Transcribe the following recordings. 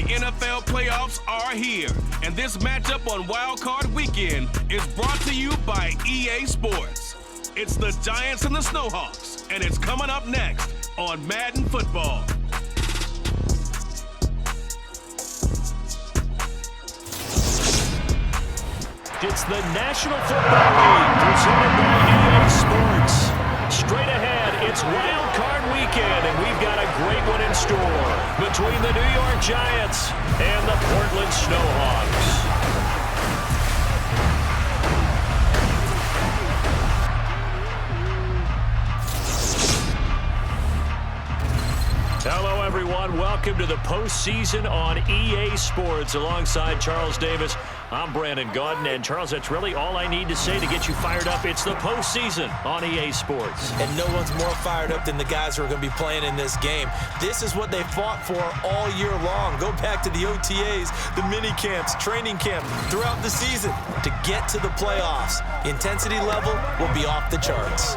NFL playoffs are here, and this matchup on Wild Card Weekend is brought to you by EA Sports. It's the Giants and the Snowhawks, and it's coming up next on Madden Football. It's the National Football League presented by EA Sports. Straight ahead, it's Wild Card Weekend, and we've got a great one in store between the New York Giants and the Portland Snowhawks. Hello, everyone. Welcome to the postseason on EA Sports. Alongside Charles Davis, I'm Brandon Gaudin. And, Charles, that's really all I need to say to get you fired up. It's the postseason on EA Sports. And no one's more fired up than the guys who are going to be playing in this game. This is what they fought for all year long. Go back to the OTAs, the mini camps, training camp, throughout the season to get to the playoffs. The intensity level will be off the charts.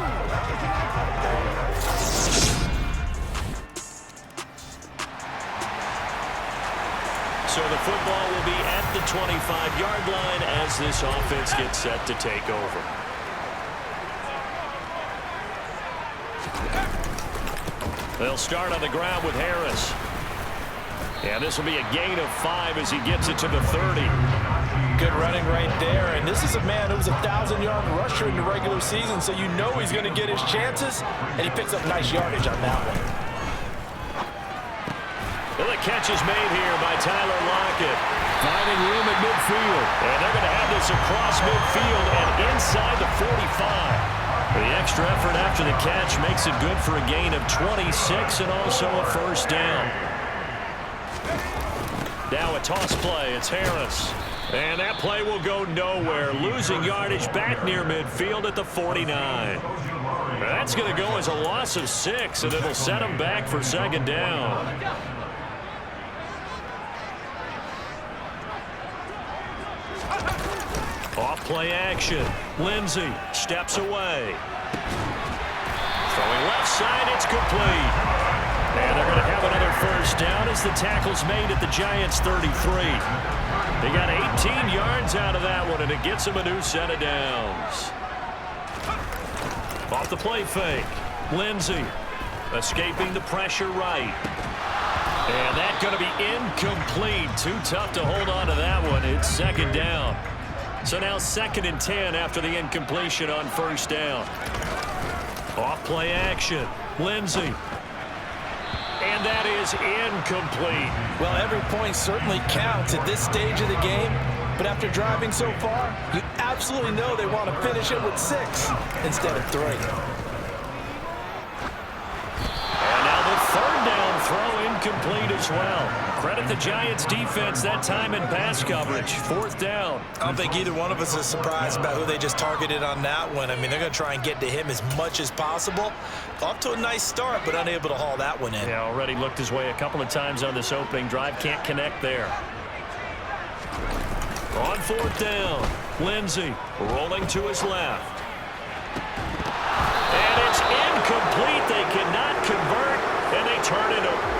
So the football will be at the 25-yard line as this offense gets set to take over. They'll start on the ground with Harris. And this will be a gain of 5 as he gets it to the 30. Good running right there. And this is a man who was a 1,000-yard rusher in the regular season, so you know he's going to get his chances. And he picks up nice yardage on that one. Well, the catch is made here by Tyler Lockett. Finding room at midfield. And they're going to have this across midfield and inside the 45. The extra effort after the catch makes it good for a gain of 26 and also a first down. Now a toss play. It's Harris. And that play will go nowhere. Losing yardage back near midfield at the 49. That's going to go as a loss of 6, and it'll set him back for second down. Off play action. Lindsey steps away. Throwing left side, it's complete. And they're going to have another first down as the tackle's made at the Giants' 33. They got 18 yards out of that one, and it gets them a new set of downs. Off the play fake. Lindsey escaping the pressure right. And that's going to be incomplete. Too tough to hold on to that one. It's second down. So now 2nd and 10 after the incompletion on first down. Off play action. Lindsey. And that is incomplete. Well, every point certainly counts at this stage of the game. But after driving so far, you absolutely know they want to finish it with 6 instead of 3. And now the third down throw incomplete as well. Credit the Giants defense that time in pass coverage. 4th down. I don't think either one of us is surprised about who they just targeted on that one. I mean, they're going to try and get to him as much as possible. Off to a nice start, but unable to haul that one in. Yeah, already looked his way a couple of times on this opening drive. Can't connect there. On 4th down, Lindsey rolling to his left. And it's incomplete. They cannot convert, and they turn it over.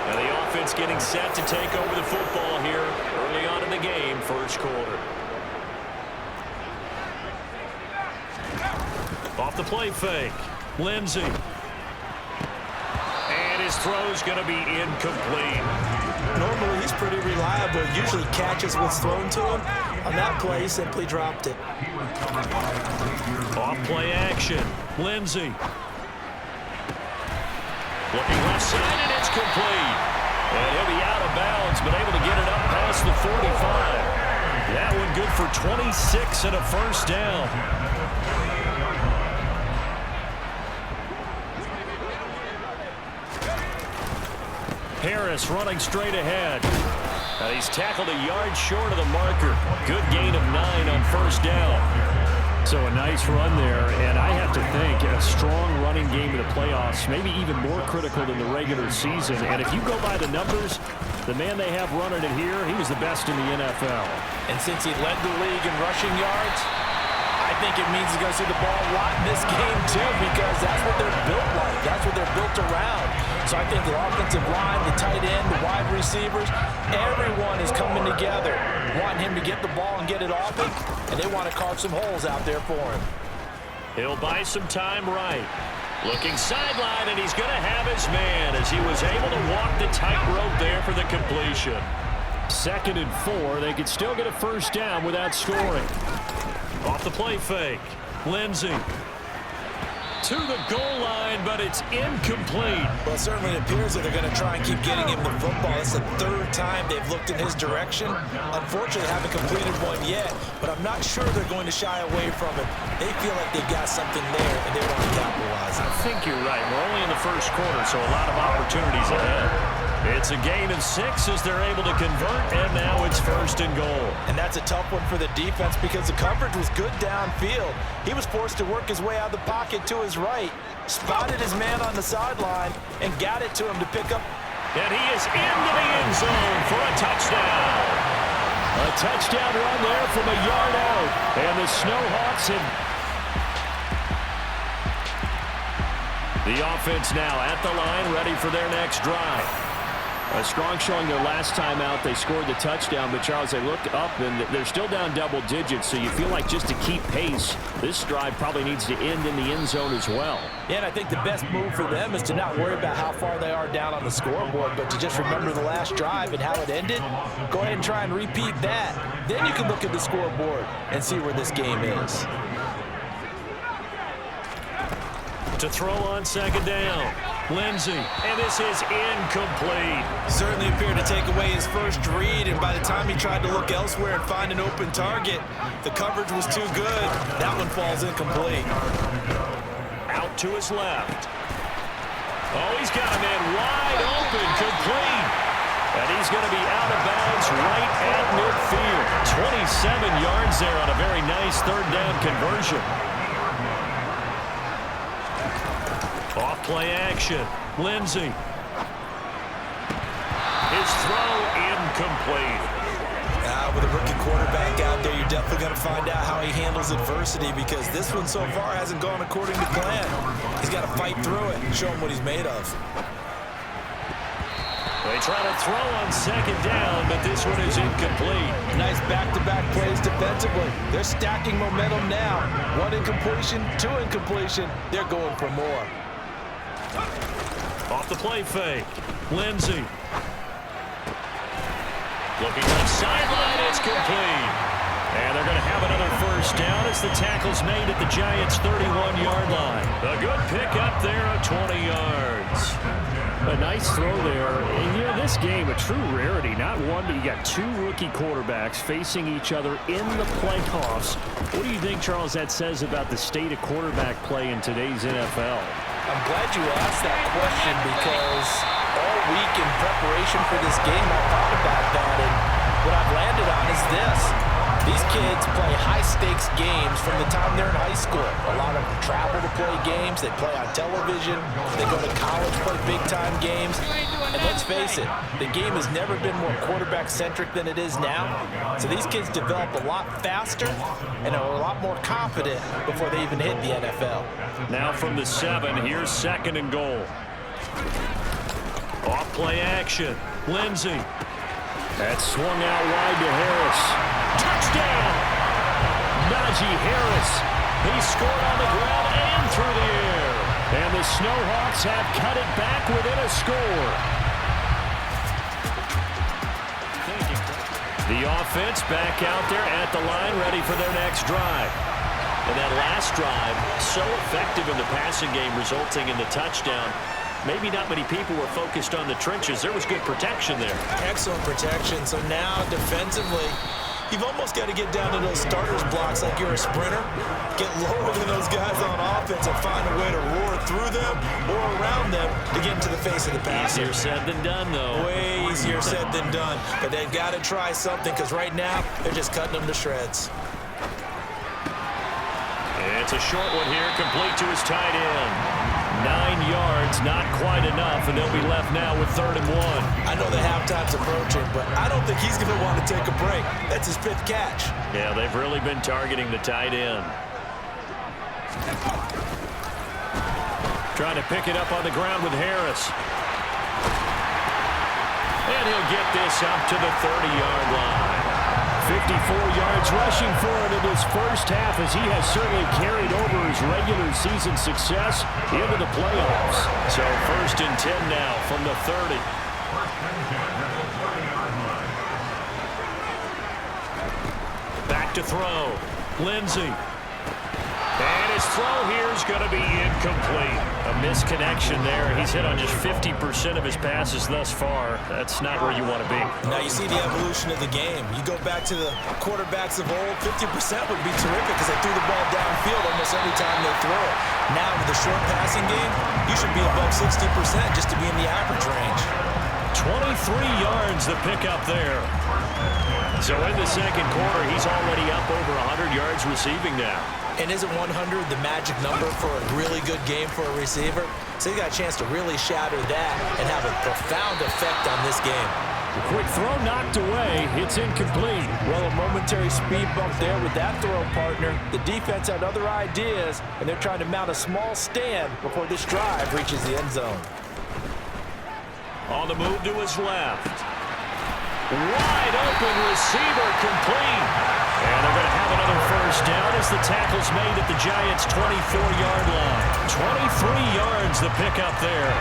And the offense getting set to take over the football here early on in the game, first quarter. Off the play fake, Lindsey. And his throw's going to be incomplete. Normally, he's pretty reliable. Usually catches what's thrown to him. On that play, he simply dropped it. Off play action, Lindsey. Looking left side, and it's complete. And he'll be out of bounds, but able to get it up past the 45. That one good for 26 and a first down. Harris running straight ahead. And he's tackled a yard short of the marker. Good gain of 9 on first down. So a nice run there, and I have to think a strong running game in the playoffs, maybe even more critical than the regular season. And if you go by the numbers, the man they have running it here, he was the best in the NFL. And since he led the league in rushing yards, I think it means he's going to see the ball a lot in this game, too, because that's what they're built like. That's what they're built around. So I think the offensive line, the tight end, the wide receivers, everyone is coming together, wanting him to get the ball and get it off it, and they want to carve some holes out there for him. He'll buy some time right. Looking sideline, and he's going to have his man as he was able to walk the tightrope there for the completion. 2nd and 4. They could still get a first down without scoring. Off the play fake. Lindsey to the goal line, but it's incomplete. Well, it certainly appears that they're going to try and keep getting him the football. It's the 3rd time they've looked in his direction. Unfortunately, haven't completed one yet, but I'm not sure they're going to shy away from it. They feel like they've got something there, and they want to capitalize on it. I think you're right. We're only in the first quarter, so a lot of opportunities ahead. It's a gain of 6 as they're able to convert, and now it's 1st and goal. And that's a tough one for the defense because the coverage was good downfield. He was forced to work his way out of the pocket to his right, spotted his man on the sideline, and got it to him to pick up. And he is into the end zone for a touchdown. A touchdown run there from a yard out. And the Snowhawks have... The offense now at the line, ready for their next drive. A strong showing their last time out. They scored the touchdown, but Charles, they looked up, and they're still down double digits, so you feel like just to keep pace, this drive probably needs to end in the end zone as well. Yeah, and I think the best move for them is to not worry about how far they are down on the scoreboard, but to just remember the last drive and how it ended. Go ahead and try and repeat that. Then you can look at the scoreboard and see where this game is. To throw on 2nd down. Lindsey, and this is incomplete. Certainly appeared to take away his first read, and by the time he tried to look elsewhere and find an open target, the coverage was too good. That one falls incomplete. Out to his left. Oh, he's got a man wide open, complete. And he's going to be out of bounds right at midfield. 27 yards there on a very nice 3rd down conversion. Off play action. Lindsey. His throw incomplete. With a rookie quarterback out there, you're definitely going to find out how he handles adversity because this one so far hasn't gone according to plan. He's got to fight through it and show him what he's made of. They try to throw on 2nd down, but this one is incomplete. Nice back-to-back plays defensively. They're stacking momentum now. 1 incompletion, 2 incompletion. They're going for more. Off the play fake. Lindsey. Looking left sideline, it's complete. And they're going to have another first down as the tackle's made at the Giants' 31-yard line. A good pickup there of 20 yards. A nice throw there. And, you know, this game, a true rarity. Not one, but you got 2 rookie quarterbacks facing each other in the playoffs. What do you think, Charles, that says about the state of quarterback play in today's NFL? I'm glad you asked that question because all week in preparation for this game, I thought about that, and what I've landed on is this. These kids play high-stakes games from the time they're in high school. A lot of them travel to play games. They play on television. They go to college, play big-time games. And let's face it, the game has never been more quarterback-centric than it is now. So these kids develop a lot faster and are a lot more confident before they even hit the NFL. Now from the 7, here's 2nd and goal. Off play action. Lindsey. That swung out wide to Harris. Touchdown! Najee Harris. He scored on the ground and through the air. And the Snowhawks have cut it back within a score. The offense back out there at the line, ready for their next drive. And that last drive, so effective in the passing game, resulting in the touchdown. Maybe not many people were focused on the trenches. There was good protection there. Excellent protection. So now defensively, you've almost got to get down to those starters blocks like you're a sprinter. Get lower than those guys on offense and find a way to roar through them or around them to get into the face of the passer. Easier said than done, though. Way easier said than done. But they've got to try something because right now they're just cutting them to shreds. It's a short one here, complete to his tight end. 9 yards, not quite enough, and they'll be left now with 3rd and 1. I know the halftime's approaching, but I don't think he's going to want to take a break. That's his 5th catch. Yeah, they've really been targeting the tight end. Trying to pick it up on the ground with Harris. And he'll get this up to the 30-yard line. 54 yards rushing for him in his first half, as he has certainly carried over his regular season success into the playoffs. So 1st and 10 now from the 30. Back to throw. Lindsey. And his throw here is going to be incomplete. A misconnection there. He's hit on just 50% of his passes thus far. That's not where you want to be. Now you see the evolution of the game. You go back to the quarterbacks of old, 50% would be terrific because they threw the ball downfield almost every time they throw it. Now with the short passing game, you should be above 60% just to be in the average range. 23 yards the pickup there. So in the second quarter, he's already up over 100 yards receiving now. And isn't 100 the magic number for a really good game for a receiver? So he's got a chance to really shatter that and have a profound effect on this game. The quick throw knocked away. It's incomplete. Well, a momentary speed bump there with that throw, partner. The defense had other ideas, and they're trying to mount a small stand before this drive reaches the end zone. On the move to his left. Wide open receiver, complete. And they're going to have another first down as the tackle's made at the Giants' 24-yard line. 23 yards the pickup there.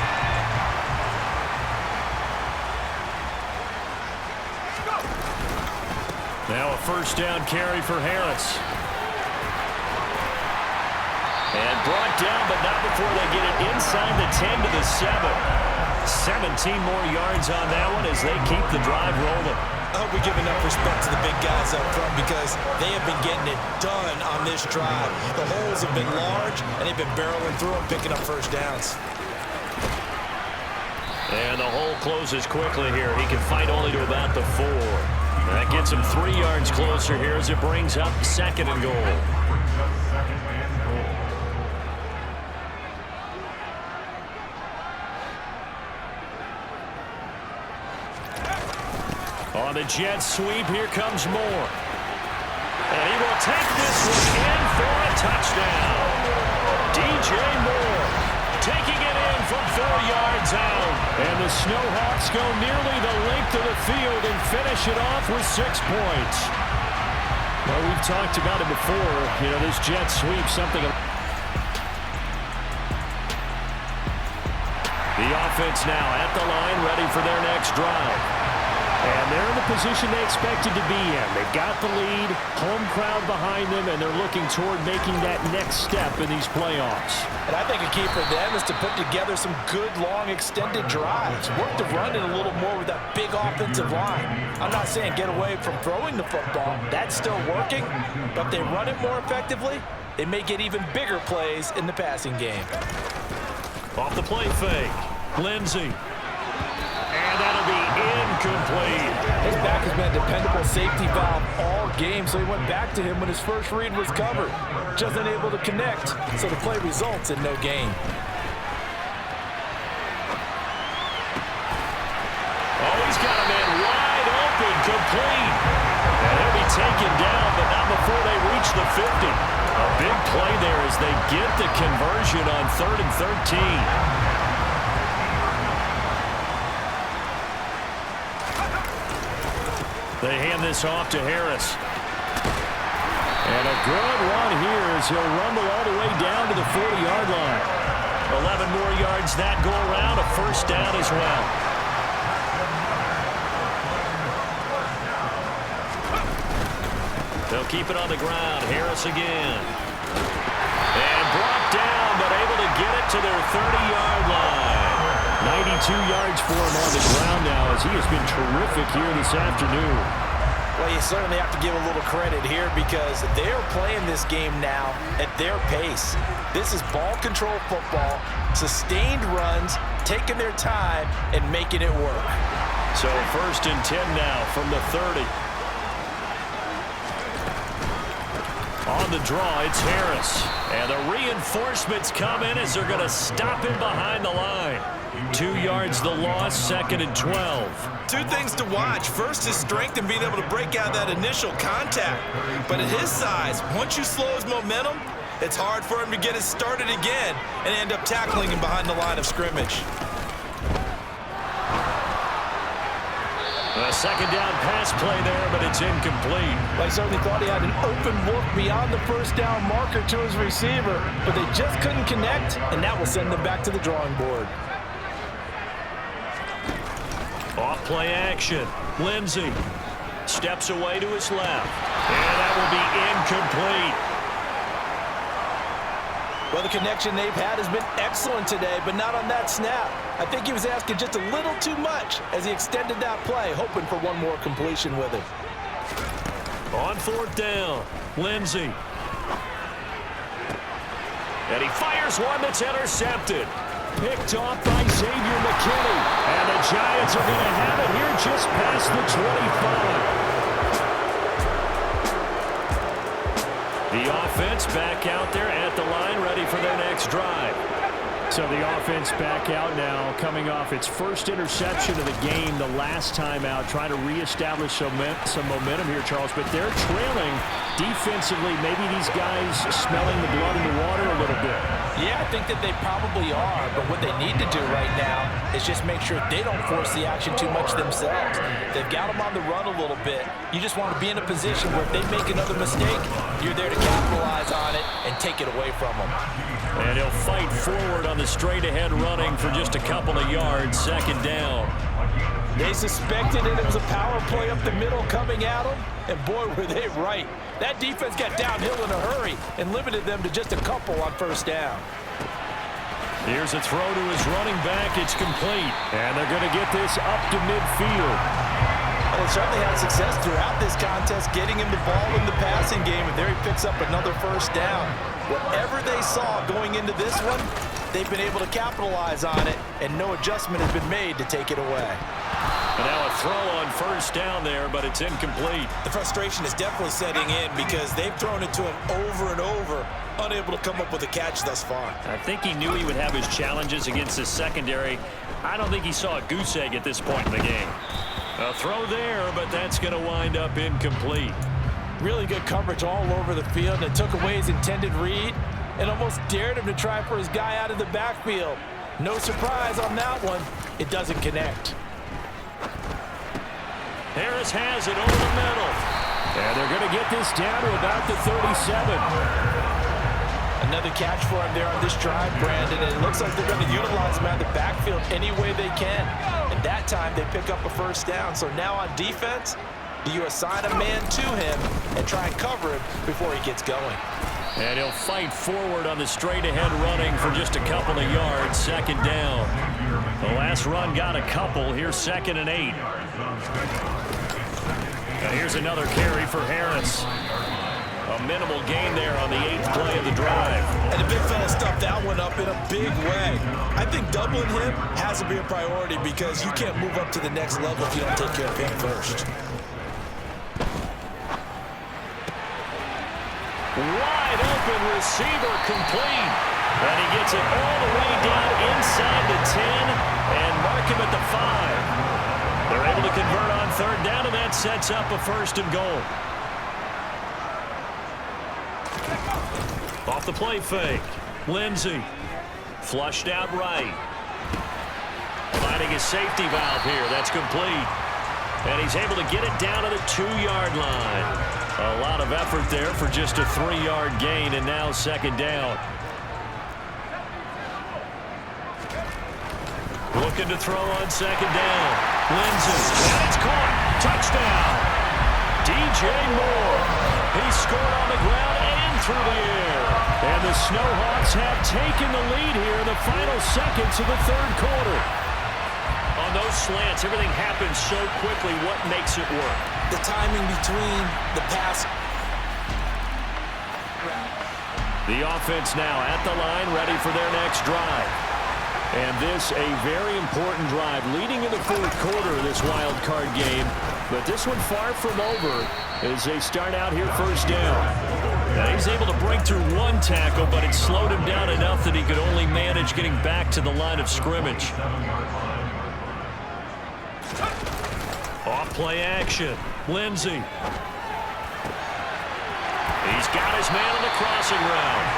Now a first down carry for Harris. And brought down, but not before they get it inside the 10 to the 7. 17 more yards on that one as they keep the drive rolling. I hope we give enough respect to the big guys up front because they have been getting it done on this drive. The holes have been large, and they've been barreling through them, picking up first downs. And the hole closes quickly here. He can fight only to about the 4. That gets him 3 yards closer here as it brings up 2nd and goal. On the jet sweep, here comes Moore. And he will take this one in for a touchdown. DJ Moore taking it in from 4 yards out. And the Snowhawks go nearly the length of the field and finish it off with 6 points. Well, we've talked about it before. You know, this jet sweep, something. The offense now at the line, ready for their next drive. And they're in the position they expected to be in. They've got the lead, home crowd behind them, and they're looking toward making that next step in these playoffs. And I think a key for them is to put together some good, long, extended drives. Work the run in a little more with that big offensive line. I'm not saying get away from throwing the football. That's still working. But if they run it more effectively, they may get even bigger plays in the passing game. Off the play fake. Lindsey. And that'll be incomplete. His back has been a dependable safety valve all game, so he went back to him when his first read was covered. Just unable to connect, so the play results in no gain. Oh, he's got a man wide open, complete. And he'll be taken down, but not before they reach the 50. A big play there as they get the conversion on 3rd and 13. They hand this off to Harris. And a good run here as he'll rumble all the way down to the 40-yard line. 11 more yards that go around, a first down as well. They'll keep it on the ground. Harris again. And brought down, but able to get it to their 30-yard line. 92 yards for him on the ground now as he has been terrific here this afternoon. Well, you certainly have to give a little credit here because they're playing this game now at their pace. This is ball control football, sustained runs, taking their time, and making it work. So 1st and 10 now from the 30. On the draw, it's Harris. And the reinforcements come in as they're going to stop him behind the line. 2 yards the loss, 2nd and 12. 2 things to watch. First, his strength and being able to break out that initial contact. But at his size, once you slow his momentum, It's hard for him to get it started again and end up tackling him behind the line of scrimmage. A second down pass play there, but it's incomplete. I certainly thought he had an open look beyond the first down marker to his receiver, but they just couldn't connect, and that will send them back to the drawing board. Off play action. Lindsey steps away to his left, and that will be incomplete. Well, the connection they've had has been excellent today, but not on that snap. I think he was asking just a little too much as he extended that play, hoping for one more completion with it. On fourth down, Lindsey. And he fires one that's intercepted. Picked off by Xavier McKinney. And the Giants are going to have it here just past the 25. The offense back out there at the line, ready for their next drive. So the offense back out now, coming off its first interception of the game the last time out, trying to reestablish some momentum here, Charles. But they're trailing defensively. Maybe these guys smelling the blood in the water a little bit. Yeah, I think that they probably are, but what they need to do right now is just make sure they don't force the action too much themselves. They've got them on the run a little bit. You just want to be in a position where if they make another mistake, you're there to capitalize on it and take it away from them. And he'll fight forward on the straight-ahead running for just a couple of yards, second down. They suspected it was a power play up the middle coming at them, and boy, were they right. That defense got downhill in a hurry and limited them to just a couple on first down. Here's a throw to his running back. It's complete. And they're going to get this up to midfield. Well, they certainly had success throughout this contest, getting him the ball in the passing game, and there he picks up another first down. Whatever they saw going into this one, they've been able to capitalize on it, and no adjustment has been made to take it away. And now a throw on first down there, but it's incomplete. The frustration is definitely setting in because they've thrown it to him over and over, unable to come up with a catch thus far. I think he knew he would have his challenges against his secondary. I don't think he saw a goose egg at this point in the game. A throw there, but that's going to wind up incomplete. Really good coverage all over the field, and it took away his intended read and almost dared him to try for his guy out of the backfield. No surprise on that one. It doesn't connect. Harris has it over the middle. And they're going to get this down to about the 37. Another catch for him there on this drive, Brandon, and it looks like they're going to utilize him out of the backfield any way they can. And that time they pick up a first down. So now on defense, do you assign a man to him and try and cover him before he gets going? And he'll fight forward on the straight-ahead running for just a couple of yards, second down. The last run got a couple. Here's 2nd and 8. And here's another carry for Harris. A minimal gain there on the 8th play of the drive. And the big fella stuffed that one up in a big way. I think doubling him has to be a priority because you can't move up to the next level if you don't take care of him first. Wide open receiver complete. And he gets it all the way down inside the 10 and mark him at the 5. They're able to convert on third down, and that sets up a 1st and goal. Off the play fake. Lindsey flushed out right. Finding his safety valve here. That's complete. And he's able to get it down to the 2-yard line. A lot of effort there for just a 3-yard gain, and now 2nd down. Looking to throw on 2nd down. Lindsey, and it's caught. Touchdown. DJ Moore. He scored on the ground and through the air. And the Snowhawks have taken the lead here in the final seconds of the 3rd quarter. On those slants, everything happens so quickly. What makes it work? The timing between the pass. The offense now at the line, ready for their next drive. And this a very important drive leading in the 4th quarter of this wild card game. But this one far from over as they start out here 1st down. Now he's able to break through one tackle, but it slowed him down enough that he could only manage getting back to the line of scrimmage. Off play action. Lindsey. He's got his man on the crossing route.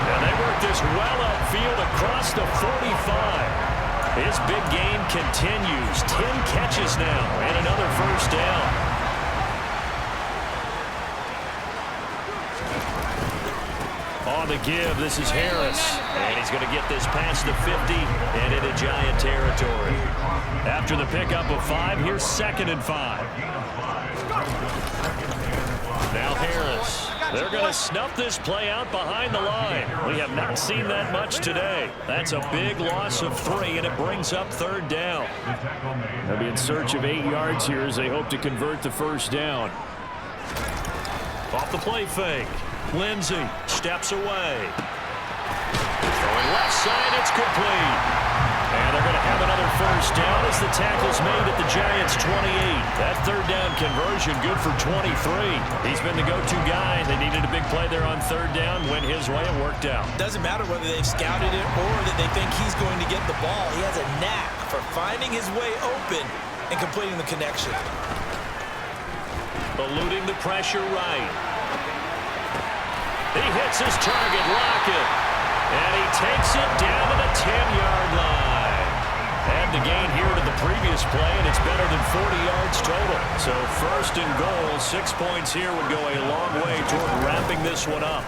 And they work this well upfield across the 45. His big game continues. 10 catches now and another first down. On the give, this is Harris. And he's going to get this past the 50 and into Giant territory. After the pickup of 5, here's 2nd and 5. Now Harris. They're going to snuff this play out behind the line. We have not seen that much today. That's a big loss of 3, and it brings up 3rd down. They'll be in search of 8 yards here as they hope to convert the first down. Off the play fake. Lindsey steps away. Throwing left side, it's complete. And they're going to have another first down as the tackle's made at the Giants' 28. That 3rd down conversion good for 23. He's been the go-to guy. They needed a big play there on 3rd down. Went his way, it worked out. Doesn't matter whether they've scouted it or that they think he's going to get the ball. He has a knack for finding his way open and completing the connection. Eluding the pressure right. He hits his target, Lockett. And he takes it down to the 10-yard line. And the gain here to the previous play, and it's better than 40 yards total. So 1st and goal, 6 points here would go a long way toward wrapping this one up.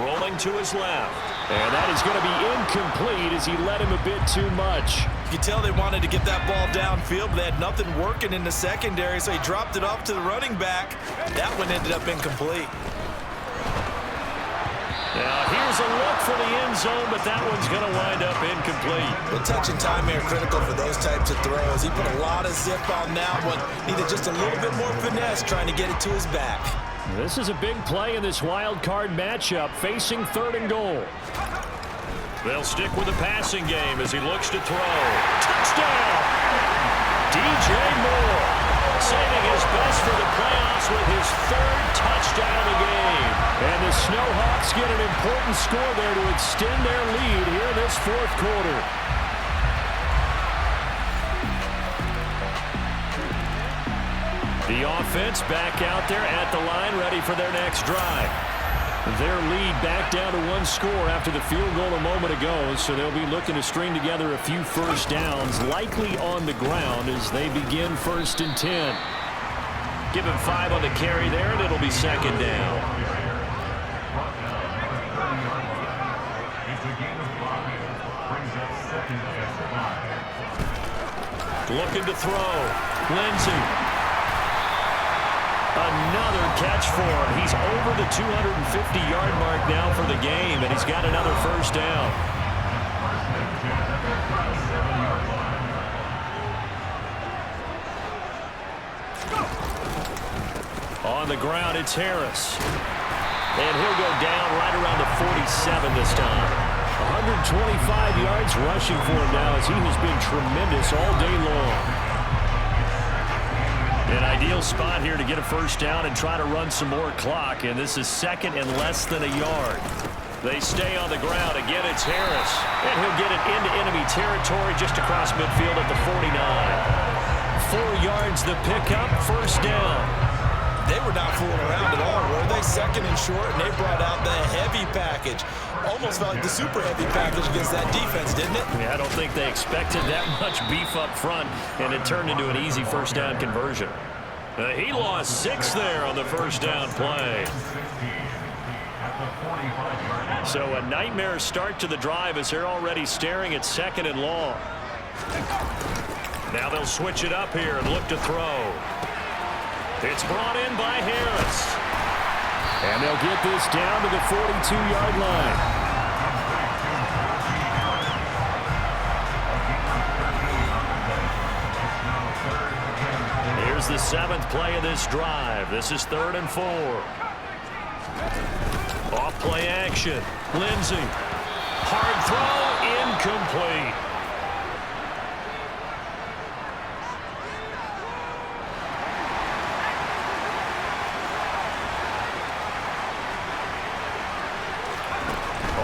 Rolling to his left. And that is going to be incomplete as he led him a bit too much. You can tell they wanted to get that ball downfield, but they had nothing working in the secondary, so he dropped it off to the running back. That one ended up incomplete. Now here's a look for the end zone, but that one's going to wind up incomplete. The touch and time are critical for those types of throws. He put a lot of zip on that one. Needed just a little bit more finesse trying to get it to his back. This is a big play in this wild card matchup, facing 3rd and goal. They'll stick with the passing game as he looks to throw. Touchdown! DJ Moore saving his best for the playoffs with his 3rd touchdown of the game. And the Snowhawks get an important score there to extend their lead here in this 4th quarter. The offense back out there at the line, ready for their next drive. Their lead back down to 1 score after the field goal a moment ago, so they'll be looking to string together a few first downs, likely on the ground as they begin 1st and 10. Give him 5 on the carry there, and it'll be 2nd down. Looking to throw. Lindsey. Another catch for him. He's over the 250-yard mark now for the game, and he's got another first down. On the ground, it's Harris. And he'll go down right around the 47 this time. 125 yards rushing for him now as he has been tremendous all day long. An ideal spot here to get a first down and try to run some more clock, and this is 2nd and less than a yard. They stay on the ground. Again, it's Harris, and he'll get it into enemy territory just across midfield at the 49. 4 yards the pickup, first down. They were not fooling around at all, were they? 2nd and short, and they brought out the heavy package. Almost felt like the super heavy package against that defense, didn't it? Yeah, I don't think they expected that much beef up front, and it turned into an easy first down conversion. He lost 6 there on the first down play. So a nightmare start to the drive as they're already staring at 2nd and long. Now they'll switch it up here and look to throw. It's brought in by Harris. And they'll get this down to the 42-yard line. Here's the 7th play of this drive. This is 3rd and 4. Off play action. Lindsey. Hard throw, incomplete.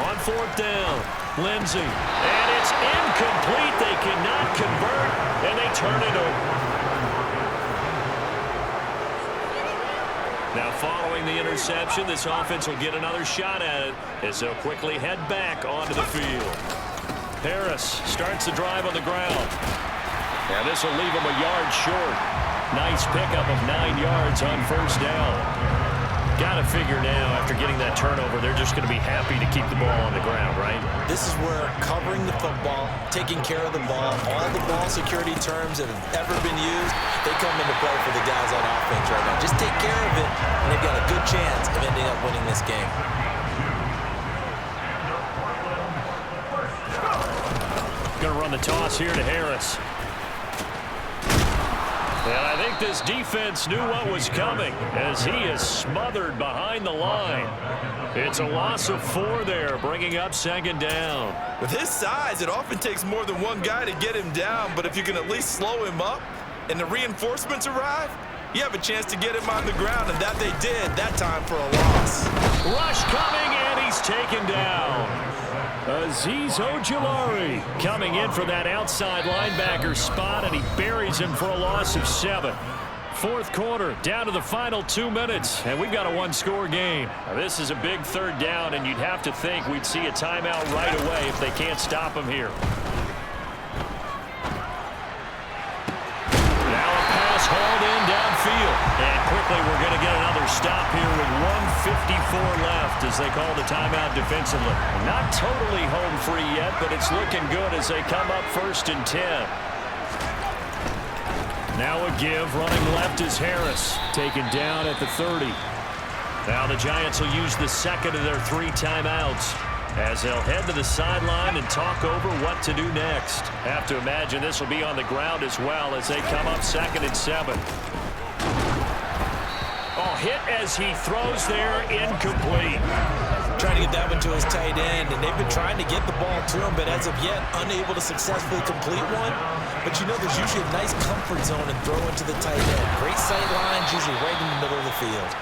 On 4th down, Lindsey. And it's incomplete. They cannot convert, and they turn it over. Now, following the interception, this offense will get another shot at it as they'll quickly head back onto the field. Harris starts the drive on the ground. And this will leave him a yard short. Nice pickup of 9 yards on first down. Got to figure now, after getting that turnover, they're just going to be happy to keep the ball on the ground, right? This is where covering the football, taking care of the ball, all the ball security terms that have ever been used, they come into play for the guys on offense right now. Just take care of it, and they've got a good chance of ending up winning this game. Going to run the toss here to Harris. And I think this defense knew what was coming as he is smothered behind the line. It's a loss of 4 there, bringing up second down. With his size, it often takes more than one guy to get him down, but if you can at least slow him up and the reinforcements arrive, you have a chance to get him on the ground, and that they did that time for a loss. Rush coming, and he's taken down. Azeez Ojulari coming in for that outside linebacker spot, and he buries him for a loss of 7. Fourth quarter, down to the final 2 minutes, and we've got a one-score game. Now, this is a big third down, and you'd have to think we'd see a timeout right away if they can't stop him here. Now a pass hauled in downfield, and quickly we're going to get another stop here with 1:54 left as they call the timeout defensively. Not totally home free yet, but it's looking good as they come up 1st and 10. Now a give, running left is Harris, taken down at the 30. Now the Giants will use the second of their 3 timeouts as they'll head to the sideline and talk over what to do next. Have to imagine this will be on the ground as well as they come up 2nd and 7. Oh, hit as he throws there, incomplete. Trying to get that one to his tight end, and they've been trying to get the ball to him, but as of yet, unable to successfully complete one. But you know, there's usually a nice comfort zone and throw into the tight end. Great sight lines, usually right in the middle of the field.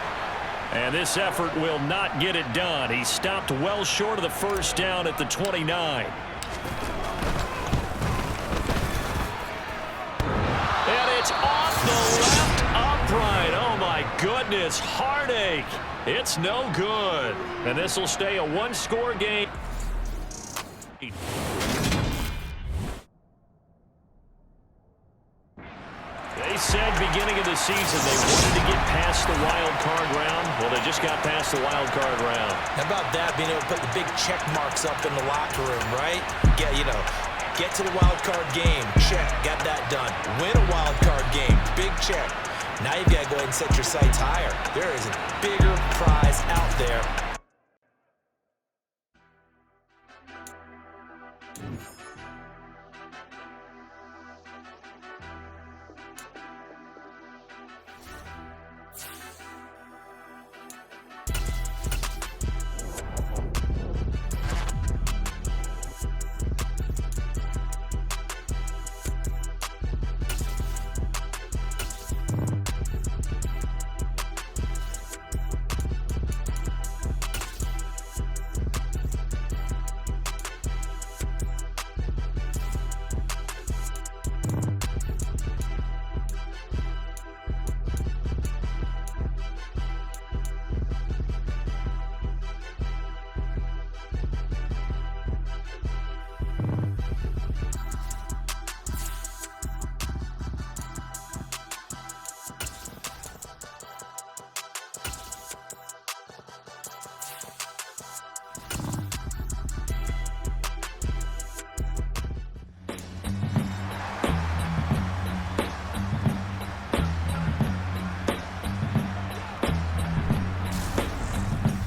And this effort will not get it done. He stopped well short of the first down at the 29. And it's off the left upright. Oh, my goodness. Heartache. It's no good. And this will stay a one-score game. They said beginning of the season they wanted to get past the wild card round. Well, they just got past the wild card round. How about that, being able to put the big check marks up in the locker room, right? Yeah, you know, get to the wild card game, check, got that done. Win a wild card game, big check. Now you've got to go ahead and set your sights higher. There is a bigger prize out there.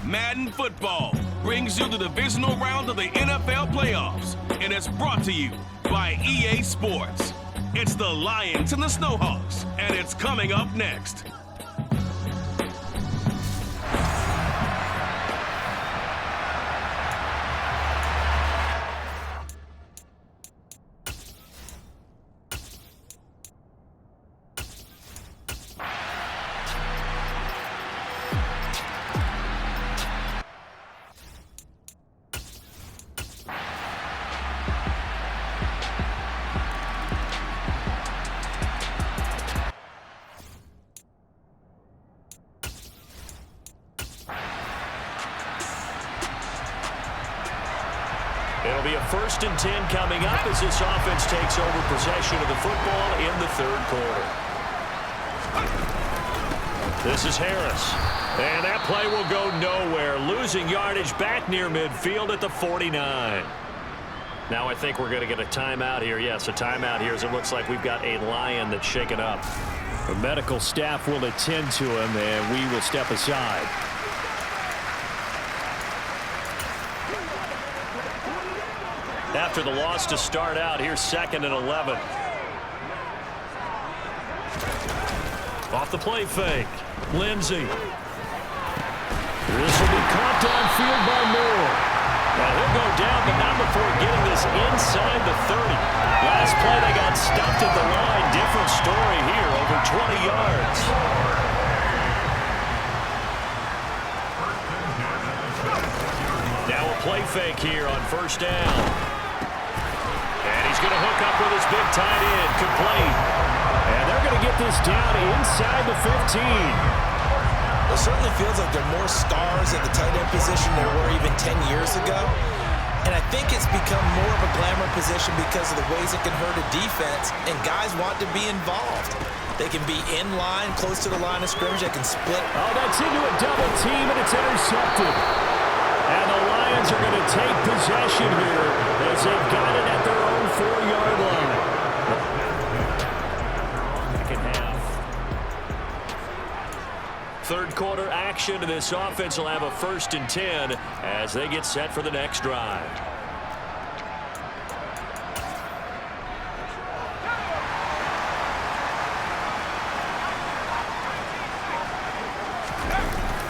Madden Football brings you the divisional round of the NFL playoffs, and it's brought to you by EA Sports. It's the Lions and the Snowhawks, and it's coming up next. It'll be a 1st and 10 coming up as this offense takes over possession of the football in the 3rd quarter. This is Harris. And that play will go nowhere. Losing yardage back near midfield at the 49. Now I think we're going to get a timeout here. Yes, a timeout here as it looks like we've got a Lion that's shaken up. The medical staff will attend to him, and we will step aside. After the loss to start out, here's 2nd and 11. Off the play fake. Lindsey. This will be caught downfield by Moore. Now he'll go down, but not before getting this inside the 30. Last play, they got stuffed at the line. Different story here, over 20 yards. Now a play fake here on 1st down. And he's going to hook up with his big tight end, complete. And they're going to get this down inside the 15. It certainly feels like there are more stars at the tight end position than there were even 10 years ago. And I think it's become more of a glamour position because of the ways it can hurt a defense, and guys want to be involved. They can be in line, close to the line of scrimmage. They can split. Oh, that's into a double team, and it's intercepted. And the Lions are going to take possession here as they've got it at their own 4-yard line. Second half. 3rd quarter action, and this offense will have a 1st and 10 as they get set for the next drive.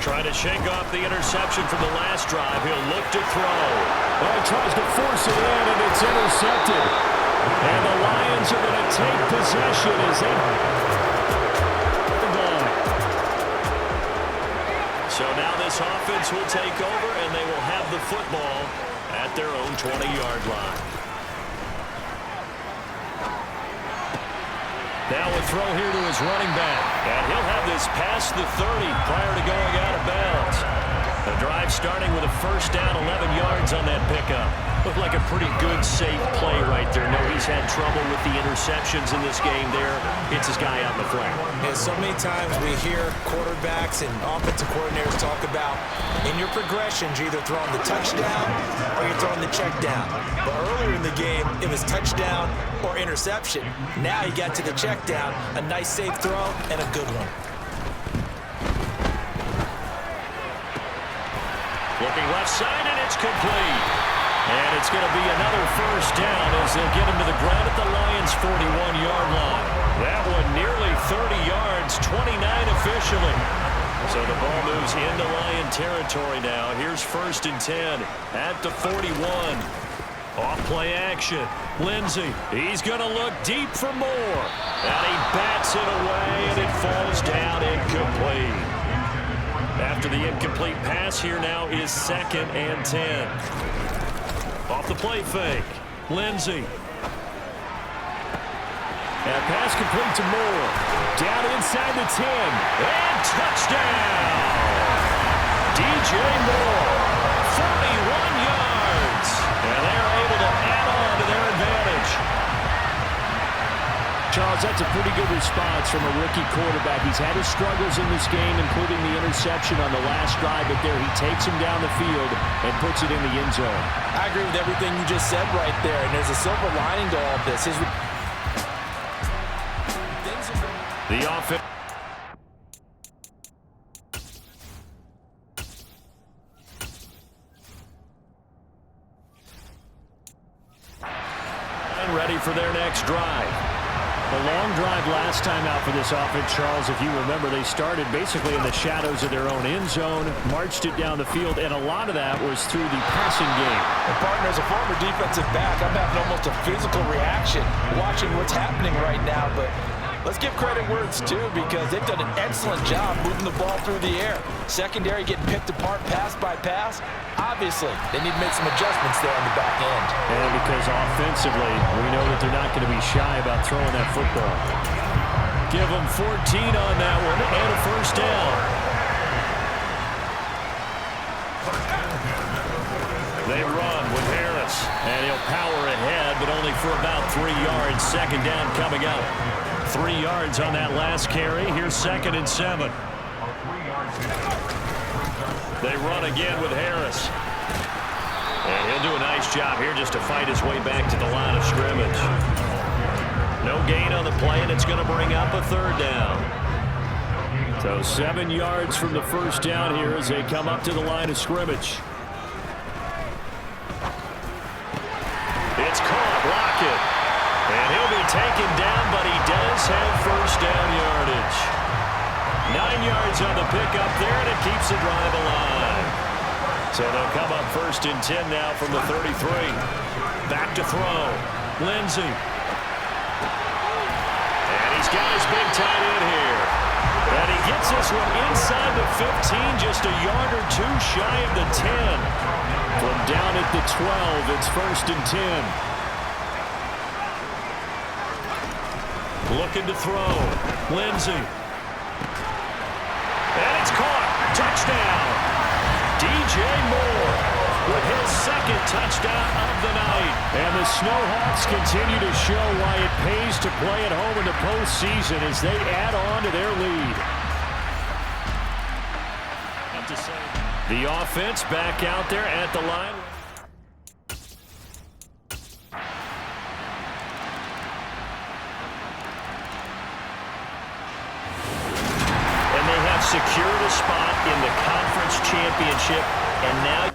Trying to shake off the interception from the last drive. He'll look to throw. Well, he tries to force it in, and it's intercepted. And the Lions are going to take possession as they... So now this offense will take over, and they will have the football at their own 20-yard line. Now a throw here to his running back. And he'll have this past the 30 prior to going out of bounds. The drive starting with a 1st down, 11 yards on that pickup. Looked like a pretty good, safe play right there. No, he's had trouble with the interceptions in this game there. Hits his guy out in the flat. Yeah, so many times we hear quarterbacks and offensive coordinators talk about in your progressions, you're either throwing the touchdown or you're throwing the check down. But earlier in the game, it was touchdown or interception. Now you got to the check down, a nice safe throw and a good one. Looking left side, and it's complete. And it's going to be another 1st down as they'll get him to the ground at the Lions' 41-yard line. That one nearly 30 yards, 29 officially. So the ball moves into Lion territory now. Here's 1st and 10 at the 41. Off play action. Lindsey, he's going to look deep for more. And he bats it away, and it falls down incomplete. After the incomplete pass, here now is 2nd and 10. Off the play fake. Lindsey. And pass complete to Moore. Down inside the 10. And touchdown! DJ Moore. 41 yards. And they're able to add on to their advantage. Charles, that's a pretty good response from a rookie quarterback. He's had his struggles in this game, including the interception on the last drive, but there he takes him down the field and puts it in the end zone. I agree with everything you just said right there, and there's a silver lining to all of this. The offense. And ready for their next drive. The long drive last time out for this offense, Charles, if you remember, they started basically in the shadows of their own end zone, marched it down the field, and a lot of that was through the passing game. And partner, as a former defensive back, I'm having almost a physical reaction watching what's happening right now, but let's give credit where it's due because they've done an excellent job moving the ball through the air. Secondary getting picked apart pass by pass. Obviously, they need to make some adjustments there on the back end. And because offensively, we know that they're not going to be shy about throwing that football. Give them 14 on that one and a 1st down. They run with Harris. yards. And he'll power ahead, but only for about 3 yards. Second down coming up. 3 yards on that last carry. Here's 2nd and 7. They run again with Harris. And he'll do a nice job here just to fight his way back to the line of scrimmage. No gain on the play, and it's going to bring up a 3rd down. So 7 yards from the first down here as they come up to the line of scrimmage. It's caught. Lockett. And he'll be taken down, but he does have first down yardage. 9 yards on the pickup there, and it keeps the drive alive. So they'll come up 1st and 10 now from the 33. Back to throw. Lindsey. And he's got his big tight end here. And he gets this one inside the 15, just a yard or 2 shy of the 10. From down at the 12, it's 1st and 10. Looking to throw. Lindsey. And it's caught. Touchdown. DJ Moore with his 2nd touchdown of the night. And the Snowhawks continue to show why it pays to play at home in the postseason as they add on to their lead. The offense back out there at the line. And they have secured a spot in the conference championship, and now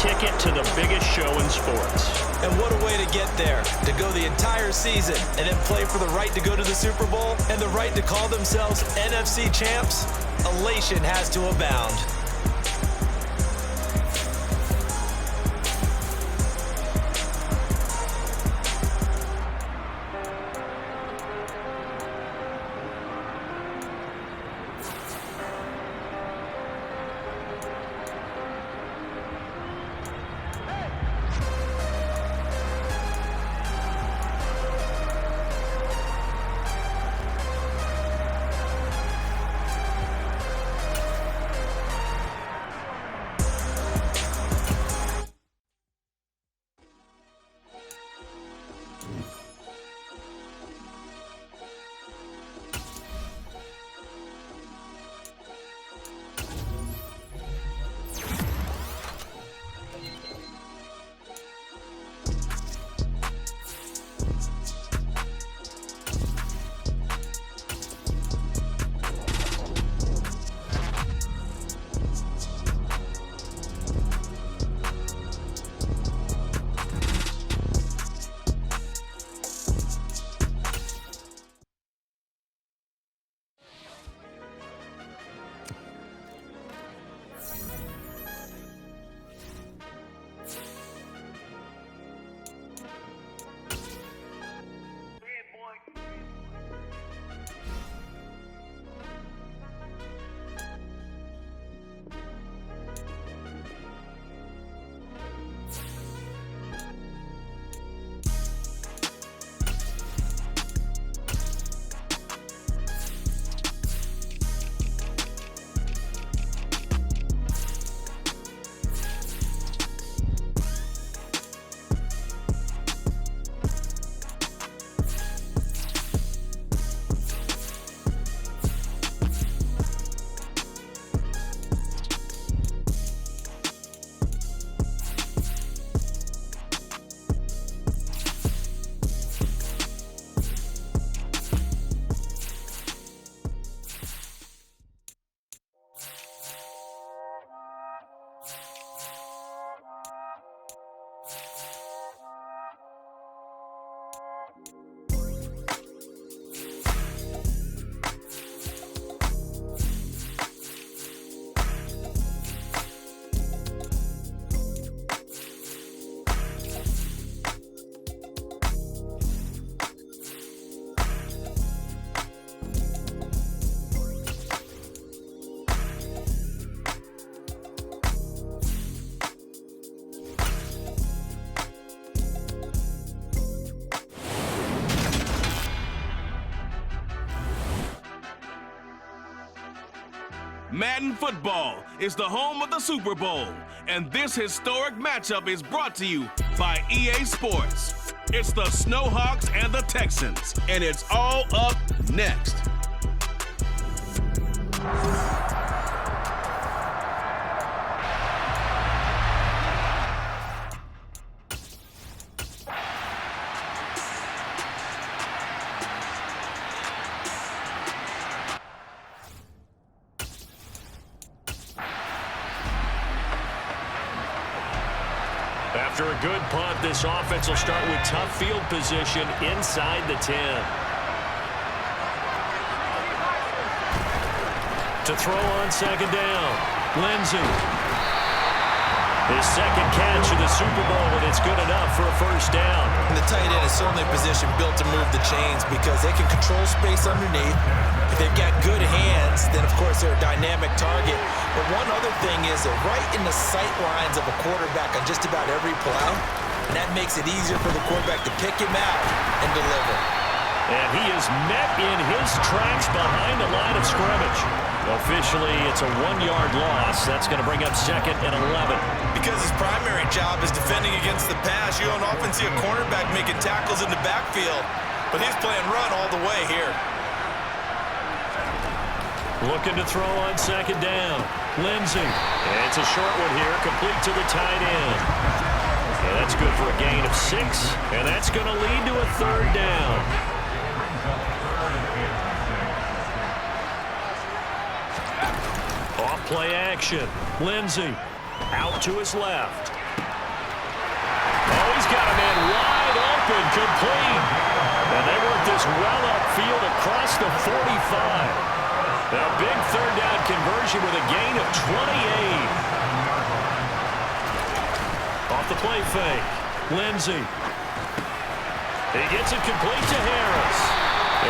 ticket to the biggest show in sports. And what a way to get there, to go the entire season and then play for the right to go to the Super Bowl and the right to call themselves NFC champs. Elation has to abound. Madden football is the home of the Super Bowl, and this historic matchup is brought to you by EA Sports. It's the Snowhawks and the Texans, and it's all up next. After a good punt, this offense will start with tough field position inside the 10. To throw on second down, Lindsey. His second catch of the Super Bowl, and it's good enough for a first down. And the tight end is certainly a position built to move the chains because they can control space underneath. If they've got good hands, then, of course, they're a dynamic target. But one other thing is they're right in the sight lines of a quarterback on just about every play, and that makes it easier for the quarterback to pick him out and deliver. And he is met in his tracks behind the line of scrimmage. Officially, it's a 1-yard loss. That's going to bring up 2nd and 11. Because his primary job is defending against the pass, you don't often see a cornerback making tackles in the backfield. But he's playing run all the way here. Looking to throw on second down. Lindsey. It's a short one here, complete to the tight end. And that's good for a gain of 6, and that's going to lead to a 3rd down. Off play action. Lindsey out to his left. Oh, he's got a man wide open, complete. And they work this well upfield across the 45. A big 3rd down conversion with a gain of 28. Off the play fake. Lindsey. He gets it complete to Harris.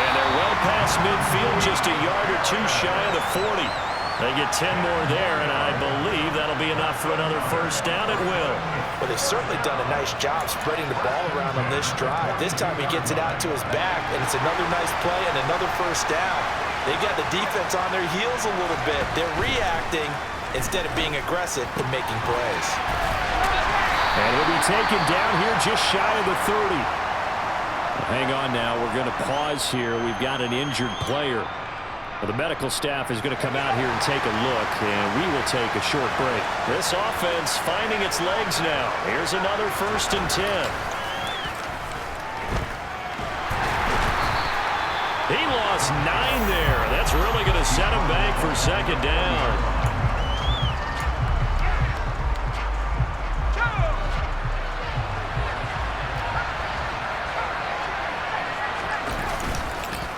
And they're well past midfield, just a yard or 2 shy of the 40. They get 10 more there, and I believe that'll be enough for another first down. It will. Well, they've certainly done a nice job spreading the ball around on this drive. This time he gets it out to his back, and it's another nice play and another first down. They got the defense on their heels a little bit. They're reacting instead of being aggressive and making plays. And he'll be taken down here just shy of the 30. Hang on now. We're going to pause here. We've got an injured player. Well, the medical staff is going to come out here and take a look, and we will take a short break. This offense finding its legs now. Here's another 1st and 10. He lost 9 there. That's really going to set him back for 2nd down.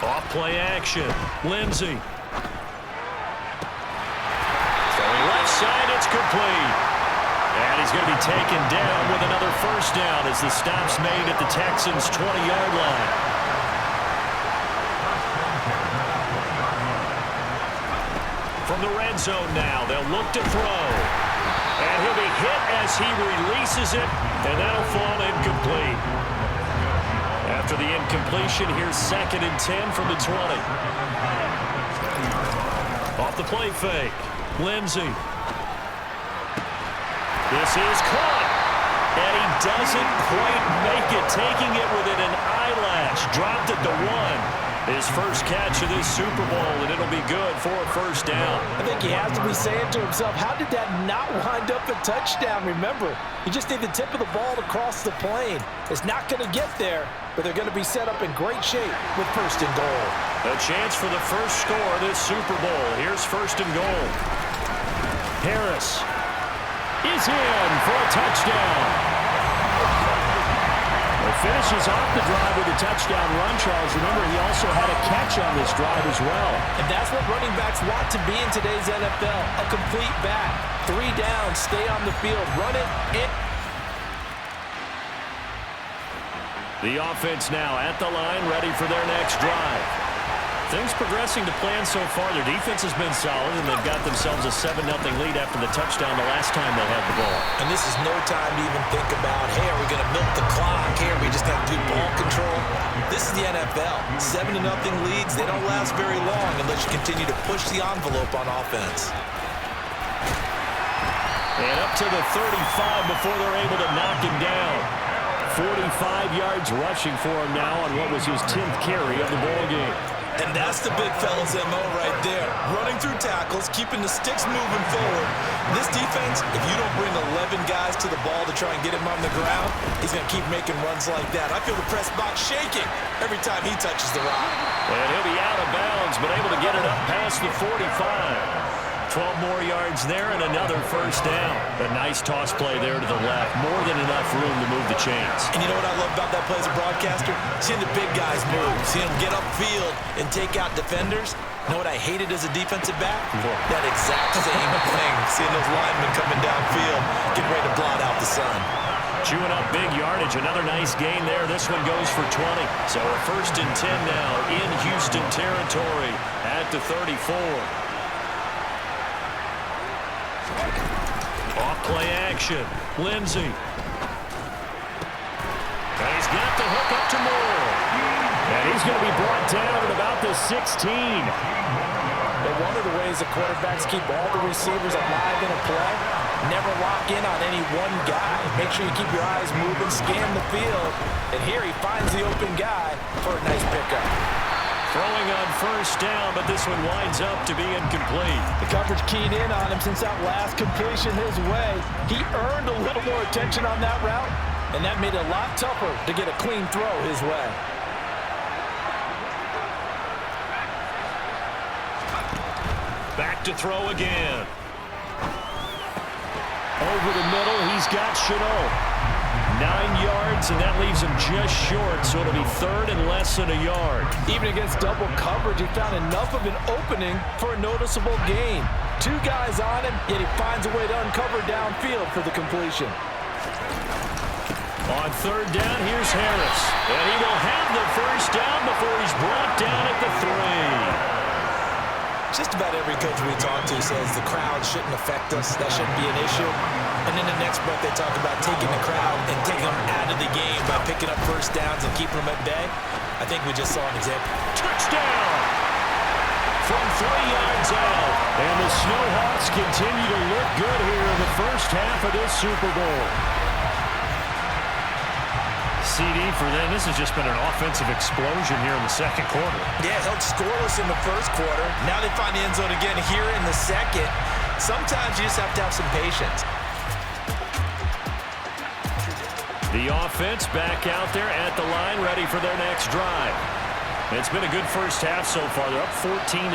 Off play action. Lindsey. Throwing left side, it's complete. And he's going to be taken down with another first down as the stop's made at the Texans' 20-yard line. From the red zone now, they'll look to throw. And he'll be hit as he releases it, and that'll fall incomplete. After the incompletion, here's 2nd and 10 from the 20. Off the play fake. Lindsey. This is caught. And he doesn't quite make it, taking it within an eyelash. Dropped it to 1. His first catch of this Super Bowl, and it'll be good for a first down. I think he has to be saying to himself, how did that not wind up a touchdown? Remember, you just need the tip of the ball to cross the plane. It's not going to get there, but they're going to be set up in great shape with 1st and goal. A chance for the first score of this Super Bowl. Here's 1st and goal. Harris is in for a touchdown. Finishes off the drive with a touchdown run, Charles. Remember, he also had a catch on this drive as well. And that's what running backs want to be in today's NFL, a complete back. 3 down, stay on the field, run it, The offense now at the line, ready for their next drive. Things progressing to plan so far. Their defense has been solid, and they've got themselves a 7-0 lead after the touchdown the last time they had the ball. And this is no time to even think about, hey, are we going to milk the clock? Hey, are we just going to do ball control? This is the NFL. 7-0 leads, they don't last very long unless you continue to push the envelope on offense. And up to the 35 before they're able to knock him down. 45 yards rushing for him now on what was his 10th carry of the ball game. And that's the big fella's MO right there. Running through tackles, keeping the sticks moving forward. This defense, if you don't bring 11 guys to the ball to try and get him on the ground, he's going to keep making runs like that. I feel the press box shaking every time he touches the rock. And he'll be out of bounds, but able to get it up past the 45. 12 more yards there and another first down. A nice toss play there to the left. More than enough room to move the chains. And you know what I love about that play as a broadcaster? Seeing the big guys move. Seeing them get upfield and take out defenders. You know what I hated as a defensive back? That exact same thing. Seeing those linemen coming downfield, getting ready to blot out the sun. Chewing up big yardage. Another nice gain there. This one goes for 20. So a 1st and 10 now in Houston territory at the 34. Off-play action. Lindsey. And he's got the hook up to Moore. And he's going to be brought down at about the 16. But one of the ways the quarterbacks keep all the receivers alive in a play, never lock in on any one guy. Make sure you keep your eyes moving, scan the field. And here he finds the open guy for a nice pickup. Throwing on first down, but this one winds up to be incomplete. The coverage keyed in on him since that last completion his way. He earned a little more attention on that route, and that made it a lot tougher to get a clean throw his way. Back to throw again. Over the middle, he's got Chenault. 9 yards, and that leaves him just short, so it'll be 3rd and less than a yard. Even against double coverage, he found enough of an opening for a noticeable gain. 2 guys on him, yet he finds a way to uncover downfield for the completion. On 3rd down, here's Harris. And he will have the first down before he's brought down at the 3. Just about every coach we talk to says the crowd shouldn't affect us. That shouldn't be an issue. And then the next breath they talk about taking the crowd and taking them out of the game by picking up first downs and keeping them at bay. I think we just saw an example. Touchdown! From 3 yards out. And the Snowhawks continue to look good here in the first half of this Super Bowl. CD for them. This has just been an offensive explosion here in the second quarter. Yeah, held scoreless in the first quarter. Now they find the end zone again here in the second. Sometimes you just have to have some patience. The offense back out there at the line, ready for their next drive. It's been a good first half so far. They're up 14-0.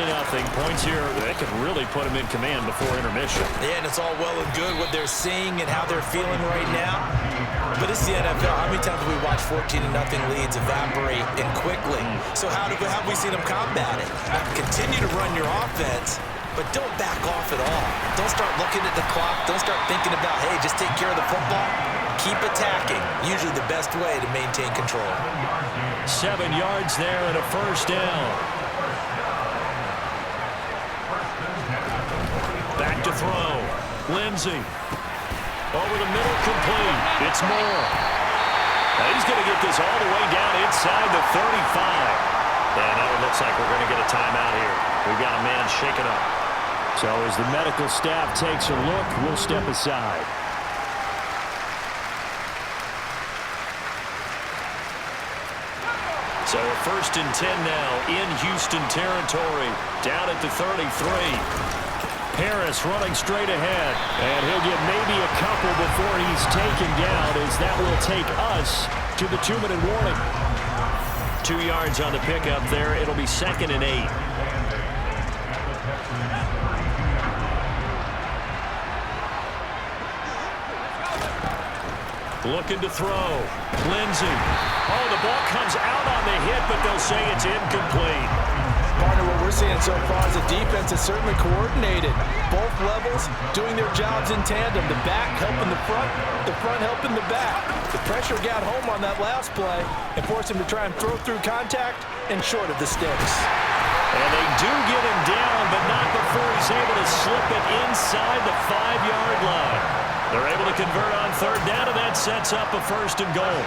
Points here, they could really put them in command before intermission. Yeah, and it's all well and good what they're seeing and how they're feeling right now. But it's the NFL. How many times have we watched 14-0 leads evaporate and quickly? So how have we seen them combat it? Continue to run your offense, but don't back off at all. Don't start looking at the clock. Don't start thinking about, hey, just take care of the football. Keep attacking. Usually the best way to maintain control. 7 yards there and a first down. Back to throw. Lindsey. Over the middle, complete. It's Moore. Now he's going to get this all the way down inside the 35. And now it looks like we're going to get a timeout here. We've got a man shaken up. So as the medical staff takes a look, we'll step aside. So a 1st and 10 now in Houston territory, down at the 33. Harris running straight ahead, and he'll get maybe a couple before he's taken down, as that will take us to the 2-minute warning. 2 yards on the pickup there. It'll be 2nd and 8. Looking to throw. Lindsey. Oh, the ball comes out on the hit, but they'll say it's incomplete. Partner, what we're seeing so far is the defense is certainly coordinated. Both levels doing their jobs in tandem. The back helping the front helping the back. The pressure got home on that last play and forced him to try and throw through contact and short of the sticks. And they do get him down, but not before he's able to slip it inside the 5-yard line. They're able to convert on third down, and that sets up a first and goal.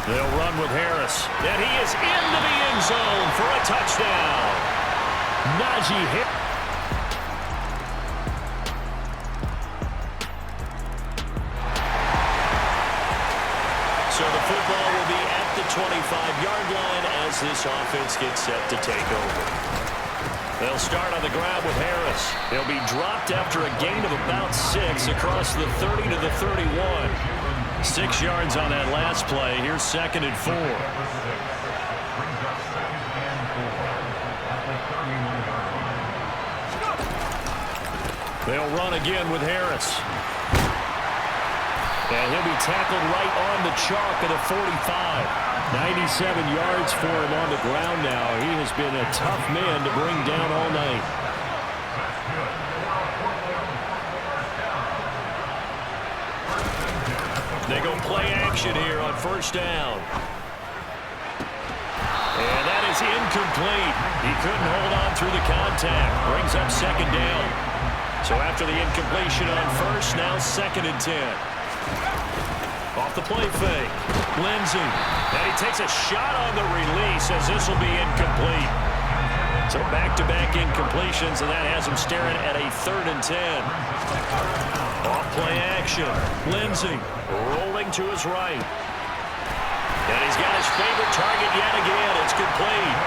They'll run with Harris, and he is into the end zone for a touchdown. Najee Harris. So the football will be at the 25-yard line as this offense gets set to take over. They'll start on the ground with Harris. He'll be dropped after a gain of about 6 across the 30 to the 31. 6 yards on that last play. Here's 2nd and 4. They'll run again with Harris. And he'll be tackled right on the chalk of the 45. 97 yards for him on the ground now. He has been a tough man to bring down all night. They go play action here on first down. And that is incomplete. He couldn't hold on through the contact. Brings up 2nd down. So after the incompletion on first, now 2nd and 10. Off the play fake. Lindsey. And he takes a shot on the release as this will be incomplete. So back-to-back incompletions, and that has him staring at a 3rd and 10. Off play action. Lindsey rolling to his right. And he's got his favorite target yet again. It's complete.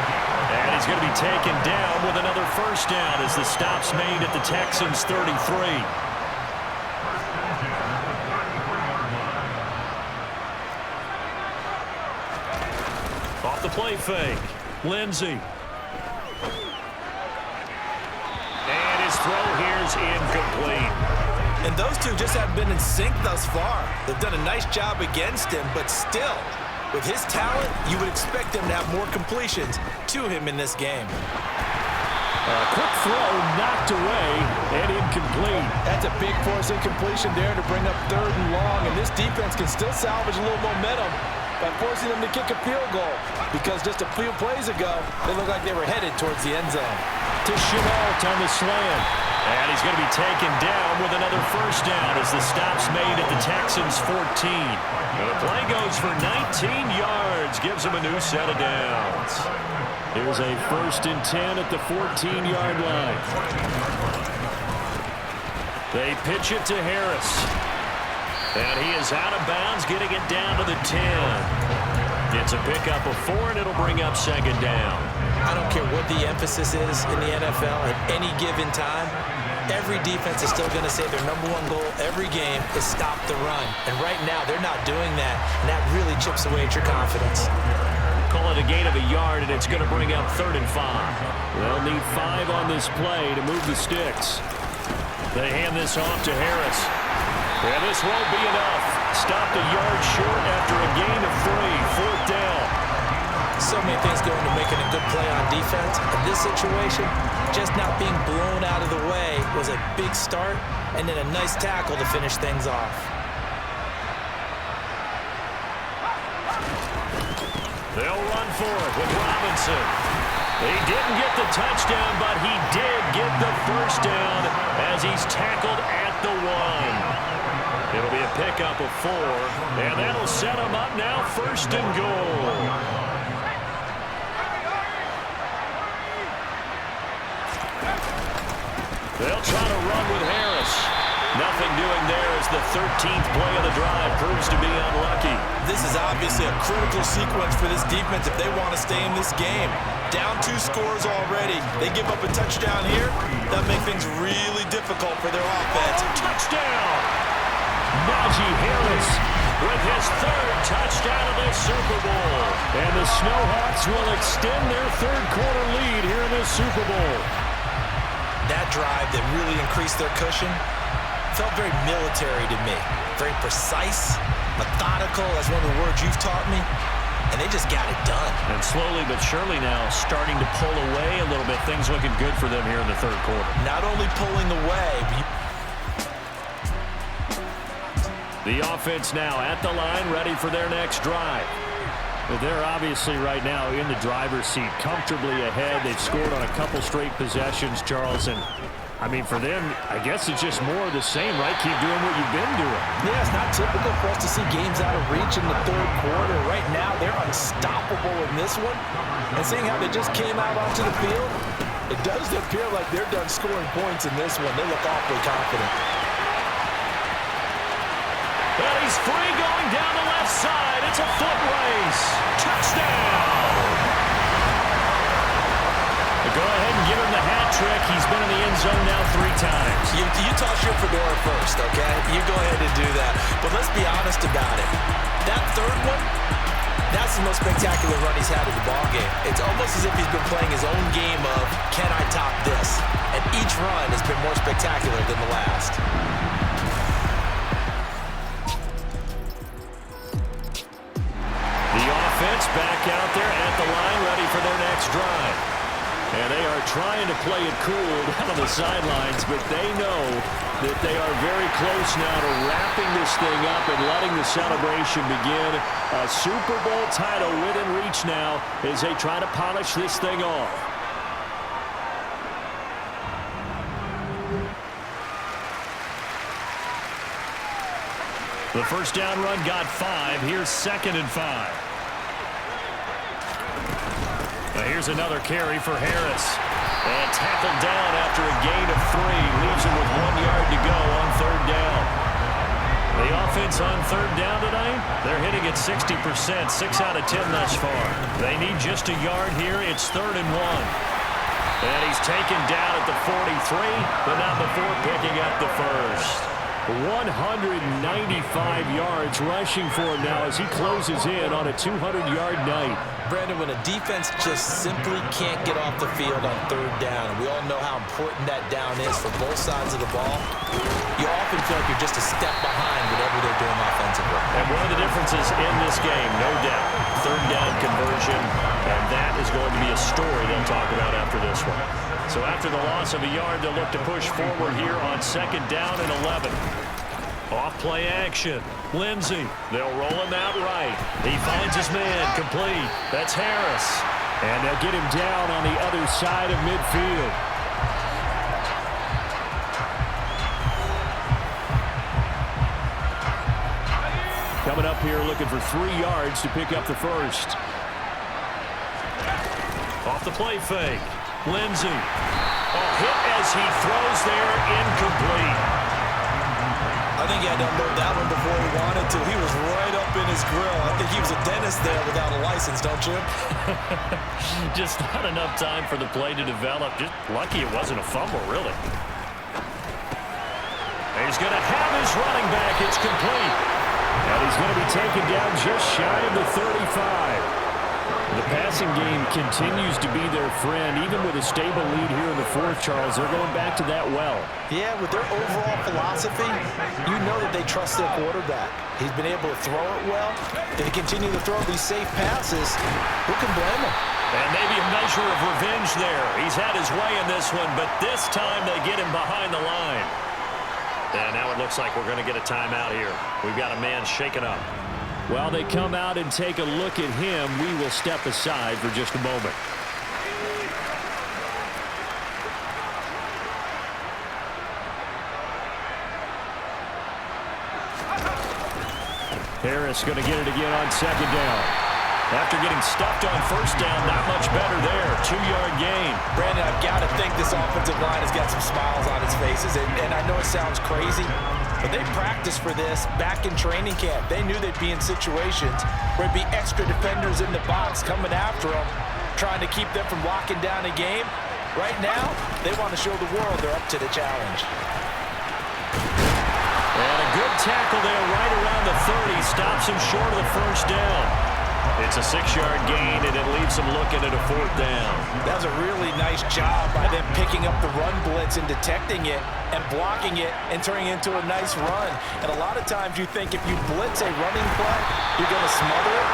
And he's going to be taken down with another first down as the stop's made at the Texans' 33. Off the play fake. Lindsey. And his throw here is incomplete. And those two just haven't been in sync thus far. They've done a nice job against him, but still, with his talent, you would expect him to have more completions to him in this game. A quick throw knocked away and incomplete. That's a big force incompletion there to bring up 3rd and long, and this defense can still salvage a little momentum by forcing them to kick a field goal, because just a few plays ago, they looked like they were headed towards the end zone. To Chenault on the slant. And he's going to be taken down with another first down as the stop's made at the Texans' 14. And the play goes for 19 yards, gives him a new set of downs. Here's a 1st and 10 at the 14-yard line. They pitch it to Harris. And he is out of bounds, getting it down to the 10. It's a pickup of 4, and it'll bring up 2nd down. I don't care what the emphasis is in the NFL at any given time. Every defense is still going to say their #1 goal every game is stop the run. And right now, they're not doing that, and that really chips away at your confidence. Call it a gain of a yard, and it's going to bring up 3rd and 5. They'll need 5 on this play to move the sticks. They hand this off to Harris. And this won't be enough. Stopped a yard short after a gain of 3. 4th down. So many things go into making a good play on defense. In this situation, just not being blown out of the way was a big start, and then a nice tackle to finish things off. They'll run for it with Robinson. He didn't get the touchdown, but he did get the first down as he's tackled at the 1. It'll be a pickup of 4, and that'll set him up now 1st and goal. They'll try to run with Harris. Nothing doing there as the 13th play of the drive proves to be unlucky. This is obviously a critical sequence for this defense if they want to stay in this game. Down 2 scores already. They give up a touchdown here. That'll make things really difficult for their offense. Touchdown! Najee Harris with his 3rd touchdown of the Super Bowl. And the Snowhawks will extend their 3rd quarter lead here in this Super Bowl. That drive that really increased their cushion felt very military to me. Very precise, methodical, that's one of the words you've taught me, and they just got it done. And slowly but surely now starting to pull away a little bit. Things looking good for them here in the 3rd quarter. Not only pulling away, The offense now at the line, ready for their next drive. Well, they're obviously right now in the driver's seat, comfortably ahead. They've scored on a couple straight possessions, Charles. And, I mean, for them, I guess it's just more of the same, right? Keep doing what you've been doing. Yeah, it's not typical for us to see games out of reach in the third quarter. Right now, they're unstoppable in this one. And seeing how they just came out onto the field, it does appear like they're done scoring points in this one. They look awfully confident. Well, he's free going down the left side. It's a foot race. Touchdown! Go ahead and give him the hat trick. He's been in the end zone now 3 times. You toss your fedora first, okay? You go ahead and do that. But let's be honest about it. That third one, that's the most spectacular run he's had in the ballgame. It's almost as if he's been playing his own game of, can I top this? And each run has been more spectacular than the last. Offense back out there at the line, ready for their next drive. And they are trying to play it cool down on the sidelines, but they know that they are very close now to wrapping this thing up and letting the celebration begin. A Super Bowl title within reach now as they try to polish this thing off. The first down run got 5. Here's 2nd and 5. Here's another carry for Harris. And tackled down after a gain of 3. Leaves him with 1 yard to go on 3rd down. The offense on 3rd down tonight, they're hitting at 60%, 6 out of 10 thus far. They need just a yard here. It's 3rd and 1. And he's taken down at the 43, but not before picking up the first. 195 yards rushing for him now as he closes in on a 200-yard night. Brandon, when a defense just simply can't get off the field on 3rd down, and we all know how important that down is for both sides of the ball, you often feel like you're just a step behind whatever they're doing offensively. And one of the differences in this game, no doubt, 3rd down conversion, and that is going to be a story they'll talk about after this one. So after the loss of a yard, they'll look to push forward here on 2nd down and 11. Off play action. Lindsey. They'll roll him out right. He finds his man. Complete. That's Harris. And they'll get him down on the other side of midfield. Coming up here looking for 3 yards to pick up the first. Off the play fake. Lindsey. Hit as he throws there. Incomplete. I think he had to unload that one before he wanted to. He was right up in his grill. I think he was a dentist there without a license, don't you? Just not enough time for the play to develop. Just lucky it wasn't a fumble, really. He's going to have his running back. It's complete. And he's going to be taken down just shy of the 35. The passing game continues to be their friend. Even with a stable lead here in the 4th, Charles, they're going back to that well. Yeah, with their overall philosophy, you know that they trust their quarterback. He's been able to throw it well. If they continue to throw these safe passes, who can blame him? And maybe a measure of revenge there. He's had his way in this one, but this time they get him behind the line. And now it looks like we're going to get a timeout here. We've got a man shaken up. While they come out and take a look at him, we will step aside for just a moment. Harris going to get it again on 2nd down. After getting stuffed on 1st down, not much better there. 2-yard gain. Brandon, I've got to think this offensive line has got some smiles on its faces. And I know it sounds crazy, but they practiced for this back in training camp. They knew they'd be in situations where it'd be extra defenders in the box coming after them, trying to keep them from locking down a game. Right now, they want to show the world they're up to the challenge. And a good tackle there right around the 30. Stops him short of the 1st down. It's a 6-yard gain, and it leaves them looking at a 4th down. That was a really nice job by them picking up the run blitz and detecting it and blocking it and turning it into a nice run. And a lot of times you think if you blitz a running play, you're going to smother it.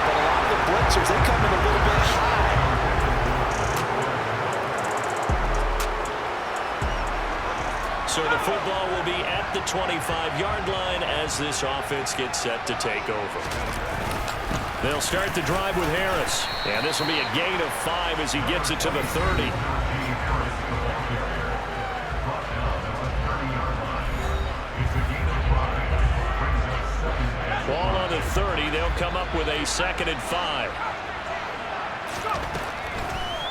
But a lot of the blitzers, they come in a little bit high. So the football will be at the 25-yard line as this offense gets set to take over. They'll start the drive with Harris. And this will be a gain of 5 as he gets it to the 30. Ball on the 30. They'll come up with a 2nd and 5.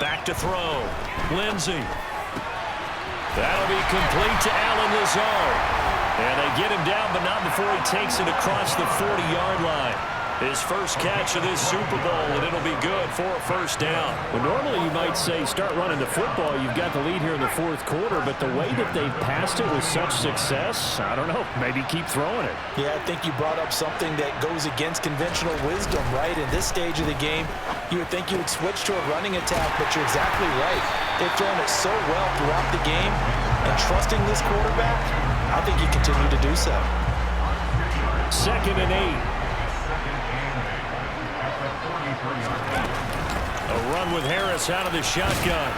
Back to throw. Lindsey. That'll be complete to Allen Lazard. And they get him down, but not before he takes it across the 40-yard line. His first catch of this Super Bowl, and it'll be good for a first down. Well, normally you might say start running the football. You've got the lead here in the 4th quarter, but the way that they've passed it with such success, I don't know, maybe keep throwing it. Yeah, I think you brought up something that goes against conventional wisdom, right? In this stage of the game, you would think you would switch to a running attack, but you're exactly right. They've thrown it so well throughout the game, and trusting this quarterback, I think you continue to do so. 2nd and 8. A run with Harris out of the shotgun.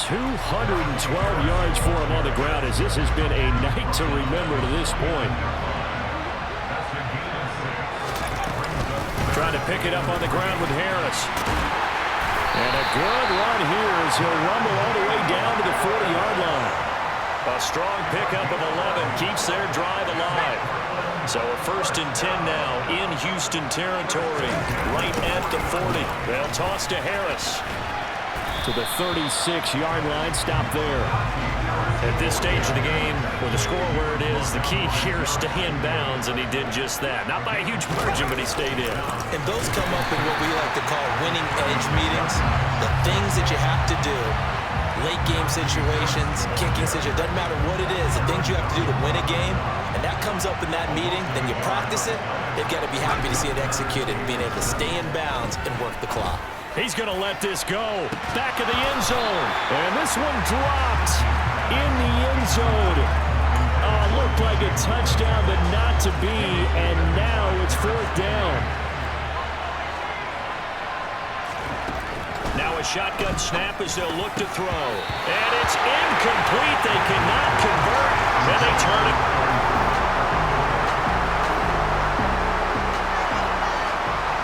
212 yards for him on the ground as this has been a night to remember to this point. Trying to pick it up on the ground with Harris. And a good run here as he'll rumble all the way down to the 40-yard line. A strong pickup of 11 keeps their drive alive. So a 1st and 10 now in Houston territory, right at the 40. They'll toss to Harris. To the 36-yard line, stop there. At this stage of the game, with the score where it is, the key here is stay in bounds, and he did just that. Not by a huge margin, but he stayed in. And those come up in what we like to call winning edge meetings. The things that you have to do, late game situations, kicking situations, doesn't matter what it is, the things you have to do to win a game, and that comes up in that meeting, then you practice it, they've got to be happy to see it executed, being able to stay in bounds and work the clock. He's going to let this go. Back of the end zone. And this one dropped in the end zone. Looked like a touchdown, but not to be. And now it's 4th down. Now a shotgun snap as they'll look to throw. And it's incomplete. They cannot convert. And they turn it.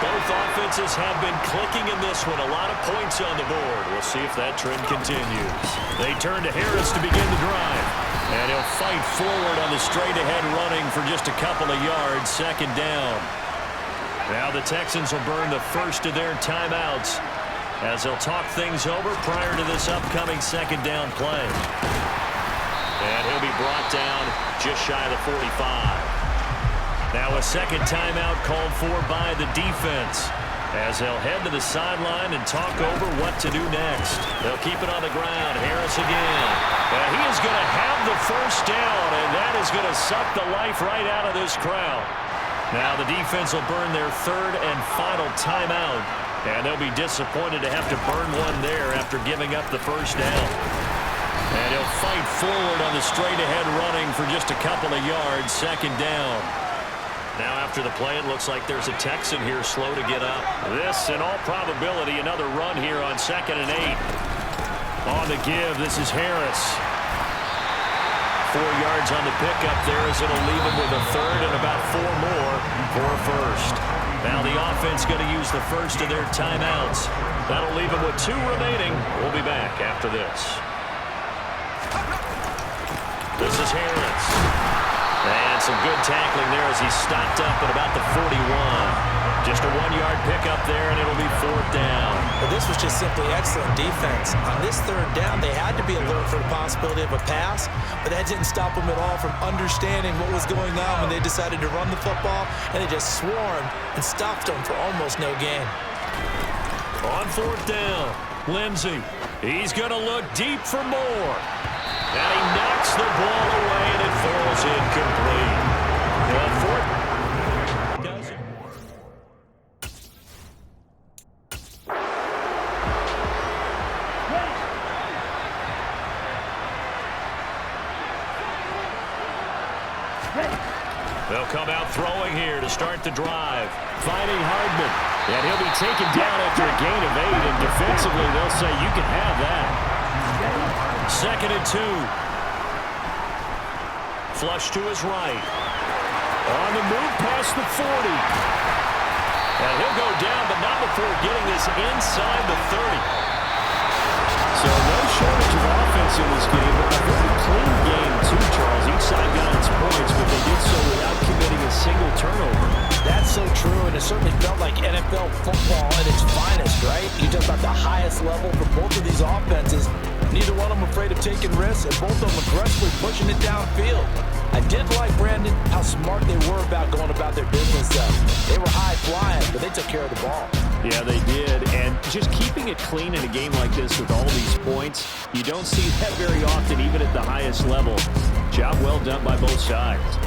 Both offenses have been clicking in this one. A lot of points on the board. We'll see if that trend continues. They turn to Harris to begin the drive. And he'll fight forward on the straight-ahead running for just a couple of yards. 2nd down. Now the Texans will burn the first of their timeouts as they'll talk things over prior to this upcoming 2nd down play. And he'll be brought down just shy of the 45. Now a 2nd timeout called for by the defense as they'll head to the sideline and talk over what to do next. They'll keep it on the ground. Harris again. And he is going to have the first down, and that is going to suck the life right out of this crowd. Now the defense will burn their 3rd and final timeout, and they'll be disappointed to have to burn one there after giving up the first down. And he'll fight forward on the straight-ahead running for just a couple of yards. 2nd down. Now after the play, it looks like there's a Texan here slow to get up. This, in all probability, another run here on 2nd and 8. On the give, this is Harris. 4 yards on the pickup there as it'll leave him with a 3rd and about 4 more for a first. Now the offense going to use the first of their timeouts. That'll leave him with 2 remaining. We'll be back after this. This is Harris. And some good tackling there as he stopped up at about the 41. Just a 1-yard pickup there, and it'll be 4th down. Well, this was just simply excellent defense. On this 3rd down, they had to be alert for the possibility of a pass, but that didn't stop them at all from understanding what was going on when they decided to run the football, and they just swarmed and stopped them for almost no gain. On 4th down, Lindsey. He's going to look deep for more. And he knocks the ball away, and it falls incomplete. Well, 4th does it. They'll come out throwing here to start the drive. Finding Hardman. And he'll be taken down after a gain of 8. And defensively, they'll say you can have that. 2nd and 2. flush to his right. On the move past the 40. And he'll go down, but not before getting this inside the 30. So no shortage of offense in this game, but a very clean game too, Charles. Each side got its points, but they did so without committing a single turnover. That's so true, and it certainly felt like NFL football at its finest, right? You talk about the highest level for both of these offenses. Neither one of them afraid of taking risks, and both of them aggressively pushing it downfield. I did like, Brandon, how smart they were about going about their business, though. They were high-flying, but they took care of the ball. Yeah, they did, and just keeping it clean in a game like this with all these points, you don't see that very often, even at the highest level. Job well done by both sides.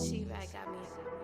She right got me.